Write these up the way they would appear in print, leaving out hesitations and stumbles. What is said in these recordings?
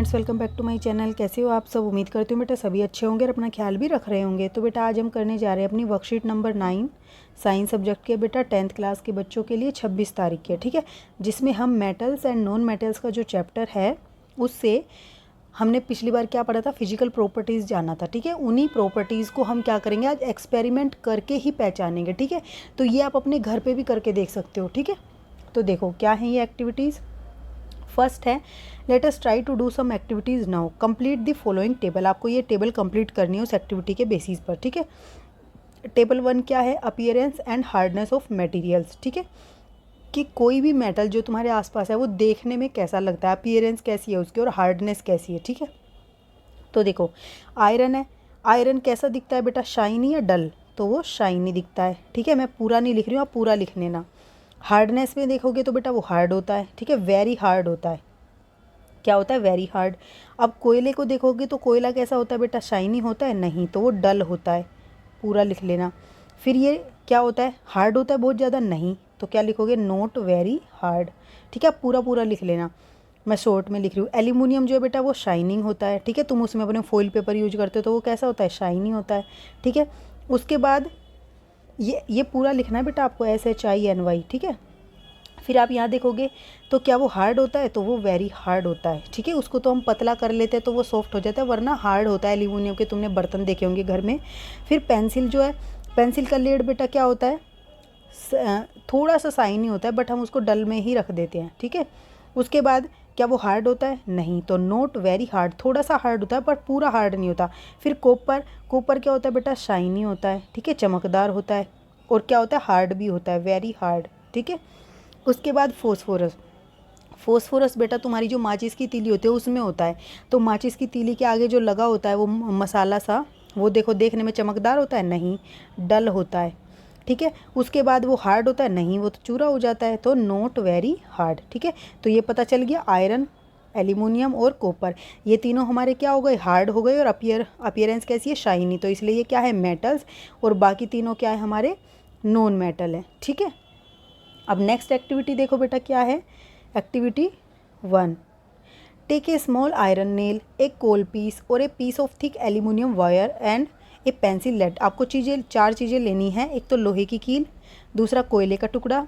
Friends, welcome back to my channel. कैसे हो आप सब? उम्मीद करती हूँ बेटा सभी अच्छे होंगे और अपना ख्याल भी रख रहे होंगे। तो बेटा आज हम करने जा रहे हैं अपनी वर्कशीट नंबर 9 साइंस सब्जेक्ट के बेटा 10th क्लास के बच्चों के लिए 26 तारीख के, ठीक है, जिसमें हम मेटल्स एंड नॉन मेटल्स का जो चैप्टर है उससे हमने पिछली बार क्या पढ़ा था, फिजिकल प्रॉपर्टीज़ जाना था, ठीक है। उन्हीं प्रॉपर्टीज़ को हम क्या करेंगे आज एक्सपेरिमेंट करके ही पहचानेंगे, ठीक है। तो ये आप अपने घर पे भी करके देख सकते हो, ठीक है। तो देखो क्या है ये एक्टिविटीज़। फर्स्ट है let us try to do some activities now, complete the following table. आपको ये टेबल कंप्लीट करनी है उस एक्टिविटी के बेसिस पर, ठीक है। टेबल 1 क्या है, appearance and hardness of materials, ठीक है, कि कोई भी मेटल जो तुम्हारे आसपास है वो देखने में कैसा लगता है, अपीयरेंस कैसी है उसकी और हार्डनेस कैसी है, ठीक है। तो देखो आयरन है, आयरन कैसा दिखता है बेटा, शाइनी या डल? तो वो शाइनी दिखता है, ठीक है। मैं पूरा नहीं लिख रही हूँ, आप पूरा लिख लेना। हार्डनेस में देखोगे तो बेटा वो हार्ड होता है, ठीक है, वेरी हार्ड होता है। क्या होता है, वेरी हार्ड। अब कोयले को देखोगे तो कोयला कैसा होता है बेटा, शाइनी होता है? नहीं, तो वो डल होता है, पूरा लिख लेना। फिर ये क्या होता है, हार्ड होता है बहुत ज़्यादा? नहीं, तो क्या लिखोगे, नॉट वेरी हार्ड, ठीक है। आप पूरा पूरा लिख लेना, मैं शॉर्ट में लिख रही हूँ। एल्यूमिनियम जो है बेटा वो शाइनिंग होता है, ठीक है, तुम उसमें अपने फॉइल पेपर यूज करते हो तो वो कैसा होता है, शाइनी होता है, ठीक है। उसके बाद ये पूरा लिखना है बेटा आपको, SHINY, ठीक है। फिर आप यहाँ देखोगे तो क्या वो हार्ड होता है, तो वो वेरी हार्ड होता है, ठीक है। उसको तो हम पतला कर लेते हैं तो वो सॉफ्ट हो जाता है, वरना हार्ड होता है। एल्यूमिनियम के तुमने बर्तन देखे होंगे घर में। फिर पेंसिल जो है, पेंसिल का लेड बेटा क्या होता है, थोड़ा सा शाइनी होता है, बट हम उसको डल में ही रख देते हैं, ठीक है। उसके बाद क्या वो हार्ड होता है? नहीं, तो नॉट वेरी हार्ड, थोड़ा सा हार्ड होता है पर पूरा हार्ड नहीं होता। फिर कॉपर, कॉपर क्या होता है बेटा, शाइनी होता है, ठीक है, चमकदार होता है, और क्या होता है, हार्ड भी होता है, वेरी हार्ड, ठीक है। उसके बाद फॉस्फोरस, फॉस्फोरस बेटा तुम्हारी जो माचिस की तीली होती है उसमें होता है। तो माचिस की तीली के आगे जो लगा होता है वो मसाला सा, वो देखो देखने में चमकदार होता है? नहीं, डल होता है, ठीक है। उसके बाद वो हार्ड होता है? नहीं, वो तो चूरा हो जाता है, तो नॉट वेरी हार्ड, ठीक है। तो ये पता चल गया, आयरन, एल्यूमिनियम और कॉपर ये तीनों हमारे क्या हो गए, हार्ड हो गए, और अपीयरेंस कैसी है, शाइनी। तो इसलिए ये क्या है, मेटल्स, और बाकी तीनों क्या है, हमारे नॉन मेटल है, ठीक है। अब नेक्स्ट एक्टिविटी देखो बेटा क्या है, activity 1, take a small iron nail, a coal piece और a piece of thick aluminium wire and a pencil lead. आपको चार चीज़ें लेनी है, एक तो लोहे की कील, दूसरा कोयले का टुकड़ा,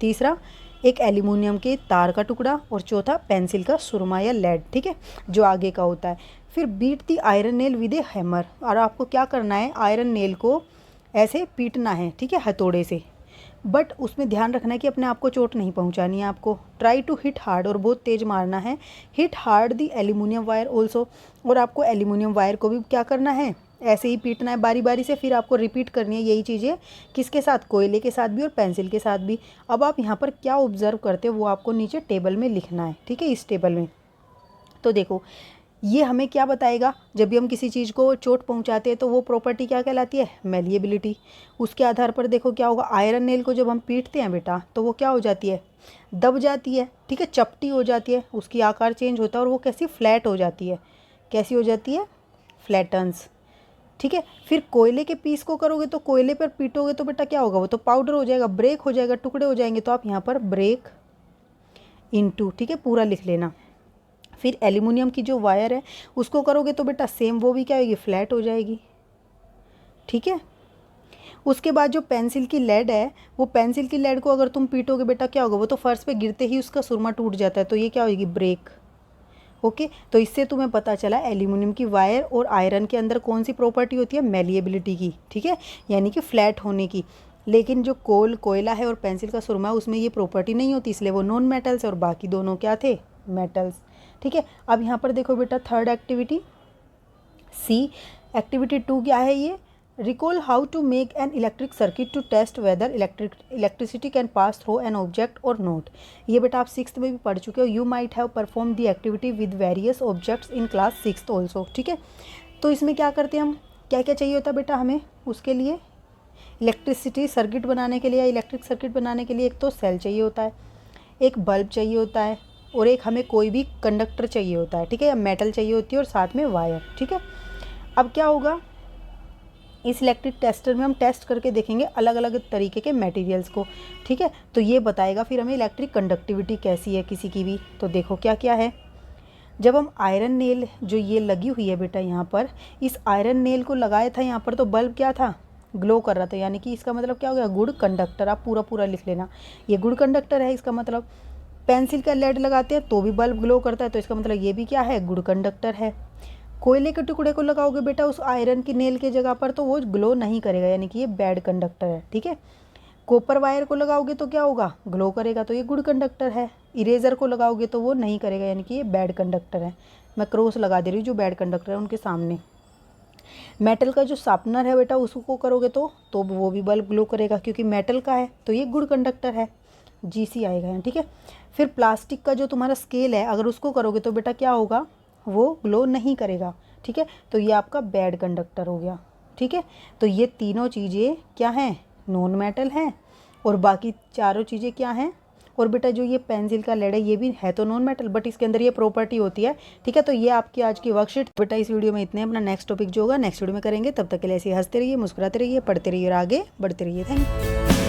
तीसरा एक एल्यूमिनियम के तार का टुकड़ा, और चौथा पेंसिल का सुरमा या लेड, ठीक है, जो आगे का होता है। फिर beat the iron nail with a hammer, और आपको क्या करना है, आयरन नेल को ऐसे पीटना है, ठीक है, हथौड़े से, बट उसमें ध्यान रखना है कि अपने आप को चोट नहीं पहुंचानी है आपको। ट्राई टू हिट हार्ड, और बहुत तेज मारना है। हिट हार्ड दी एल्यूमिनियम वायर ऑल्सो, और आपको एल्यूमिनियम वायर को भी क्या करना है, ऐसे ही पीटना है बारी बारी से। फिर आपको रिपीट करनी है यही चीज़ें, किसके साथ, कोयले के साथ भी और पेंसिल के साथ भी। अब आप यहाँ पर क्या ऑब्जर्व करते हो वो आपको नीचे टेबल में लिखना है, ठीक है, इस टेबल में। तो देखो ये हमें क्या बताएगा, जब भी हम किसी चीज़ को चोट पहुंचाते हैं तो वो प्रॉपर्टी क्या कहलाती है, मेलिएबिलिटी। उसके आधार पर देखो क्या होगा, आयरन नेल को जब हम पीटते हैं बेटा तो वो क्या हो जाती है, दब जाती है, ठीक है, चपटी हो जाती है, उसकी आकार चेंज होता है, और वो कैसी, फ्लैट हो जाती है। कैसी हो जाती है, फ्लैटन्स, ठीक है। फिर कोयले के पीस को करोगे तो कोयले पर पीटोगे तो बेटा क्या होगा, वो तो पाउडर हो जाएगा, ब्रेक हो जाएगा, टुकड़े हो जाएंगे। तो आप यहाँ पर ब्रेक इनटू, ठीक है, पूरा लिख लेना। फिर एल्यूमिनियम की जो वायर है उसको करोगे तो बेटा सेम, वो भी क्या होगी, फ्लैट हो जाएगी, ठीक है। उसके बाद जो पेंसिल की लेड है, वो पेंसिल की लेड को अगर तुम पीटोगे बेटा क्या होगा, वो तो फर्श पे गिरते ही उसका सुरमा टूट जाता है, तो ये क्या होगी, ब्रेक। ओके, तो इससे तुम्हें पता चला एल्यूमिनियम की वायर और आयरन के अंदर कौन सी प्रॉपर्टी होती है, मेलिएबिलिटी की, ठीक है, यानी कि फ्लैट होने की। लेकिन जो कोयला है और पेंसिल का सुरमा है उसमें ये प्रॉपर्टी नहीं होती, इसलिए वो नॉन मेटल्स, और बाकी दोनों क्या थे, मेटल्स, ठीक है। अब यहाँ पर देखो बेटा थर्ड एक्टिविटी सी, एक्टिविटी 2 क्या है ये, recall how to make an electric circuit to test whether electricity can pass through an object और नोट। ये बेटा आप 6th में भी पढ़ चुके हो, you might have perform the activity with various objects in class 6th also, ठीक है। तो इसमें क्या करते हैं हम, क्या क्या चाहिए होता है बेटा हमें उसके लिए, इलेक्ट्रिसिटी सर्किट बनाने के लिए, इलेक्ट्रिक सर्किट बनाने के लिए एक तो सेल चाहिए होता है, एक बल्ब चाहिए होता है, और एक हमें कोई भी कंडक्टर चाहिए होता है, ठीक है, या मेटल चाहिए होती है, और साथ में वायर, ठीक है। अब क्या होगा, इस इलेक्ट्रिक टेस्टर में हम टेस्ट करके देखेंगे अलग अलग तरीके के मटेरियल्स को, ठीक है। तो ये बताएगा फिर हमें इलेक्ट्रिक कंडक्टिविटी कैसी है किसी की भी। तो देखो क्या क्या है, जब हम आयरन नेल जो ये लगी हुई है बेटा यहाँ पर, इस आयरन नेल को लगाया था यहाँ पर तो बल्ब क्या था, ग्लो कर रहा था, यानी कि इसका मतलब क्या हो गया, गुड कंडक्टर। आप पूरा पूरा लिख लेना, ये गुड कंडक्टर है इसका मतलब। पेंसिल का लेड लगाते हैं तो भी बल्ब ग्लो करता है, तो इसका मतलब ये भी क्या है, गुड कंडक्टर है। कोयले के टुकड़े को लगाओगे बेटा उस आयरन की नेल की जगह पर तो वो ग्लो नहीं करेगा, यानी कि ये बैड कंडक्टर है, ठीक है। कॉपर वायर को लगाओगे तो क्या होगा, ग्लो करेगा, तो ये गुड कंडक्टर है। इरेजर को लगाओगे तो वो नहीं करेगा, यानी कि ये बैड कंडक्टर है। मैं क्रॉस लगा दे रही हूँ जो बैड कंडक्टर है उनके सामने। मेटल का जो शार्पनर है बेटा उसको करोगे तो वो भी बल्ब ग्लो करेगा, क्योंकि मेटल का है तो ये गुड कंडक्टर है, GC आएगा यहाँ, ठीक है। फिर प्लास्टिक का जो तुम्हारा स्केल है अगर उसको करोगे तो बेटा क्या होगा, वो ग्लो नहीं करेगा, ठीक है। तो ये आपका बैड कंडक्टर हो गया, ठीक है। तो ये तीनों चीज़ें क्या हैं, नॉन मेटल हैं, और बाकी चारों चीज़ें क्या हैं। और बेटा जो ये पेंसिल का लेड है ये भी है तो नॉन मेटल, बट इसके अंदर ये प्रॉपर्टी होती है, ठीक है। तो ये आपकी आज की वर्कशीट बेटा। इस वीडियो में इतने, अपना नेक्स्ट टॉपिक जो होगा नेक्स्ट वीडियो में करेंगे। तब तक के लिए ऐसे हंसते रहिए, मुस्कुराते रहिए, पढ़ते रहिए और आगे बढ़ते रहिए। Thank you.